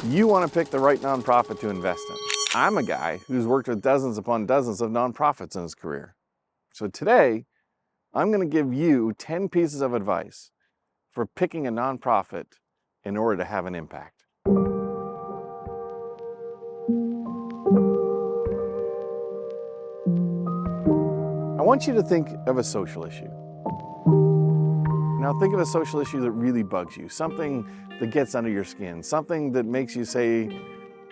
You want to pick the right nonprofit to invest in. I'm a guy who's worked with dozens upon dozens of nonprofits in his career. So today, I'm going to give you 10 pieces of advice for picking a nonprofit in order to have an impact. I want you to think of a social issue. Now think of a social issue that really bugs you, something that gets under your skin, something that makes you say,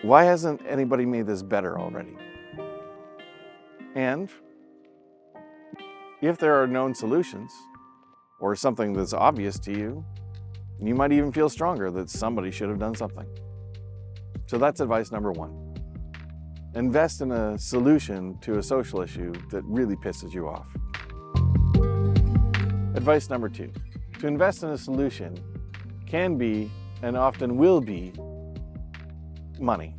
why hasn't anybody made this better already? And if there are known solutions, or something that's obvious to you, you might even feel stronger that somebody should have done something. So that's advice number one. Invest in a solution to a social issue that really pisses you off. Advice number two. To invest in a solution can be, and often will be, money.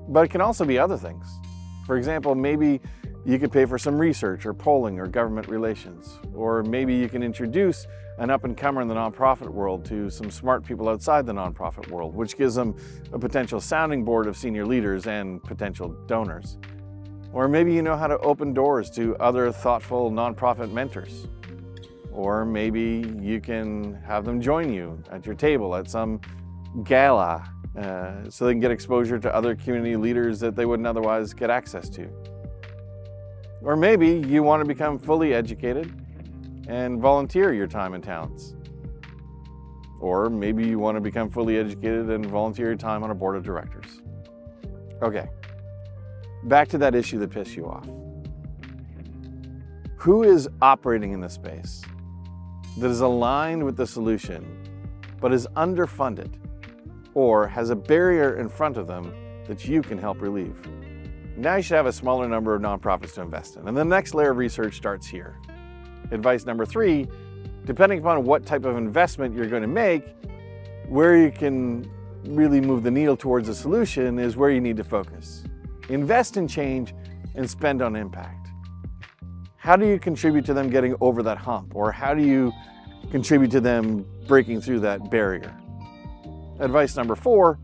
But it can also be other things. For example, maybe you could pay for some research or polling or government relations. Or maybe you can introduce an up-and-comer in the nonprofit world to some smart people outside the nonprofit world, which gives them a potential sounding board of senior leaders and potential donors. Or maybe you know how to open doors to other thoughtful nonprofit mentors. Or maybe you can have them join you at your table at some gala so they can get exposure to other community leaders that they wouldn't otherwise get access to. Or maybe you want to become fully educated and volunteer your time and talents. Or maybe you want to become fully educated and volunteer your time on a board of directors. Okay, back to that issue that pissed you off. Who is operating in this space that is aligned with the solution, but is underfunded or has a barrier in front of them that you can help relieve? Now you should have a smaller number of nonprofits to invest in. And the next layer of research starts here. Advice number three, depending upon what type of investment you're going to make, where you can really move the needle towards a solution is where you need to focus. Invest in change and spend on impact. How do you contribute to them getting over that hump? Or how do you contribute to them breaking through that barrier? Advice number four,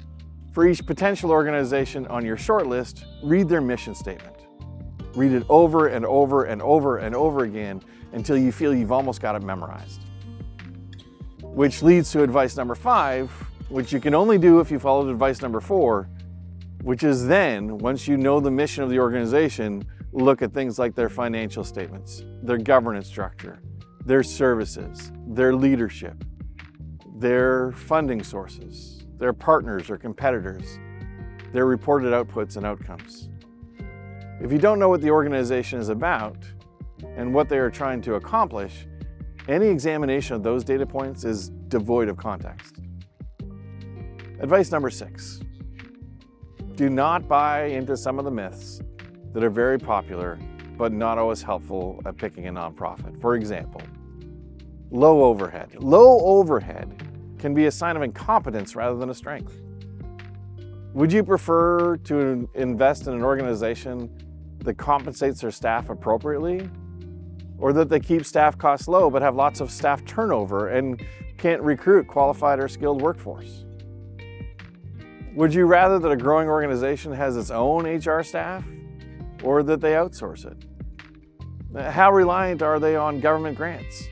for each potential organization on your short list, read their mission statement. Read it over and over and over and over again until you feel you've almost got it memorized. Which leads to advice number five, which you can only do if you followed advice number four, which is then, once you know the mission of the organization, look at things like their financial statements, their governance structure, their services, their leadership, their funding sources, their partners or competitors, their reported outputs and outcomes. If you don't know what the organization is about and what they are trying to accomplish, any examination of those data points is devoid of context. Advice number six, do not buy into some of the myths that are very popular but not always helpful at picking a nonprofit. For example, low overhead. Low overhead can be a sign of incompetence rather than a strength. Would you prefer to invest in an organization that compensates their staff appropriately, or that they keep staff costs low but have lots of staff turnover and can't recruit qualified or skilled workforce? Would you rather that a growing organization has its own HR staff, or that they outsource it? How reliant are they on government grants?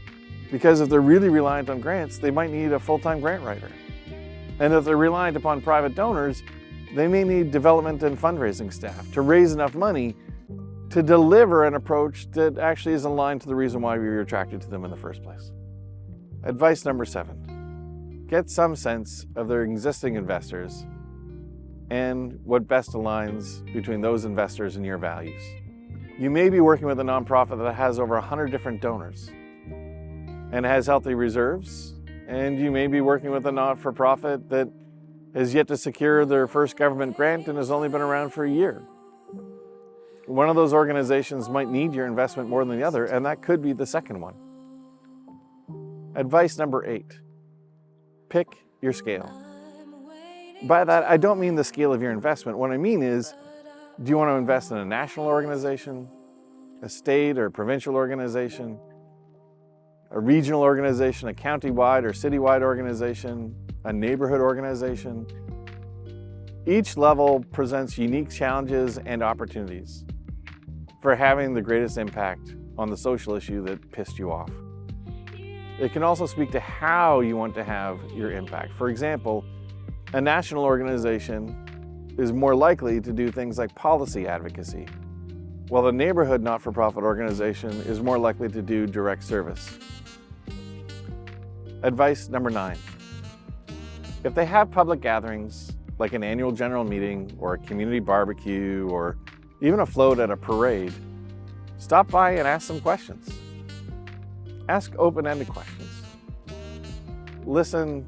Because if they're really reliant on grants, they might need a full-time grant writer. And if they're reliant upon private donors, they may need development and fundraising staff to raise enough money to deliver an approach that actually is aligned to the reason why we were attracted to them in the first place. Advice number seven, get some sense of their existing investors and what best aligns between those investors and your values. You may be working with a nonprofit that has over 100 different donors and has healthy reserves, and you may be working with a not-for-profit that has yet to secure their first government grant and has only been around for a year. One of those organizations might need your investment more than the other, and that could be the second one. Advice number eight, pick your scale. By that, I don't mean the scale of your investment. What I mean is, do you want to invest in a national organization, a state or provincial organization, a regional organization, a county-wide or city-wide organization, a neighborhood organization? Each level presents unique challenges and opportunities for having the greatest impact on the social issue that pissed you off. It can also speak to how you want to have your impact. For example, a national organization is more likely to do things like policy advocacy, while the neighborhood not-for-profit organization is more likely to do direct service. Advice number 9. If they have public gatherings, like an annual general meeting or a community barbecue or even a float at a parade, stop by and ask some questions. Ask open-ended questions. Listen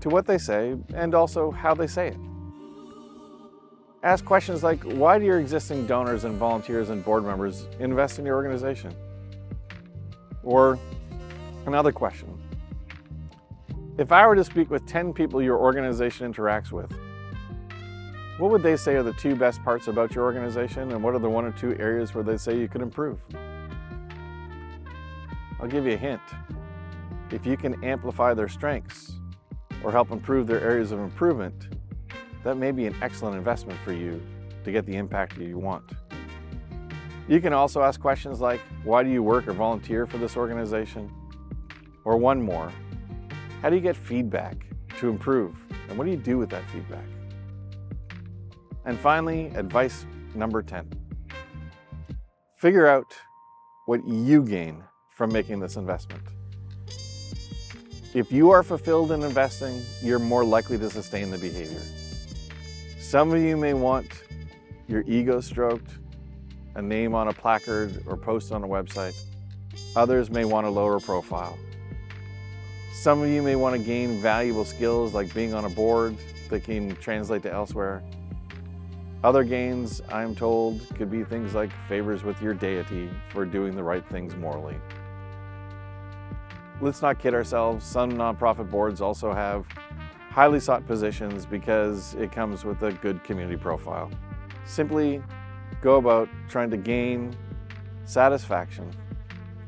to what they say and also how they say it. Ask questions like, why do your existing donors and volunteers and board members invest in your organization? Or another question. If I were to speak with 10 people your organization interacts with, what would they say are the 2 best parts about your organization, and what are the 1 or 2 areas where they say you could improve? I'll give you a hint. If you can amplify their strengths or help improve their areas of improvement, that may be an excellent investment for you to get the impact you want. You can also ask questions like, why do you work or volunteer for this organization? Or one more, how do you get feedback to improve? And what do you do with that feedback? And finally, advice number 10. Figure out what you gain from making this investment. If you are fulfilled in investing, you're more likely to sustain the behavior. Some of you may want your ego stroked, a name on a placard or post on a website. Others may want a lower profile. Some of you may want to gain valuable skills like being on a board that can translate to elsewhere. Other gains, I'm told, could be things like favors with your deity for doing the right things morally. Let's not kid ourselves. Some nonprofit boards also have highly sought positions because it comes with a good community profile. Simply go about trying to gain satisfaction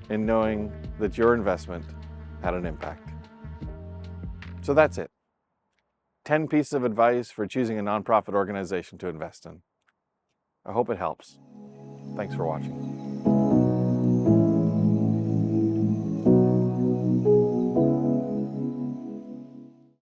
in knowing that your investment had an impact. So that's it. 10 pieces of advice for choosing a nonprofit organization to invest in. I hope it helps. Thanks for watching.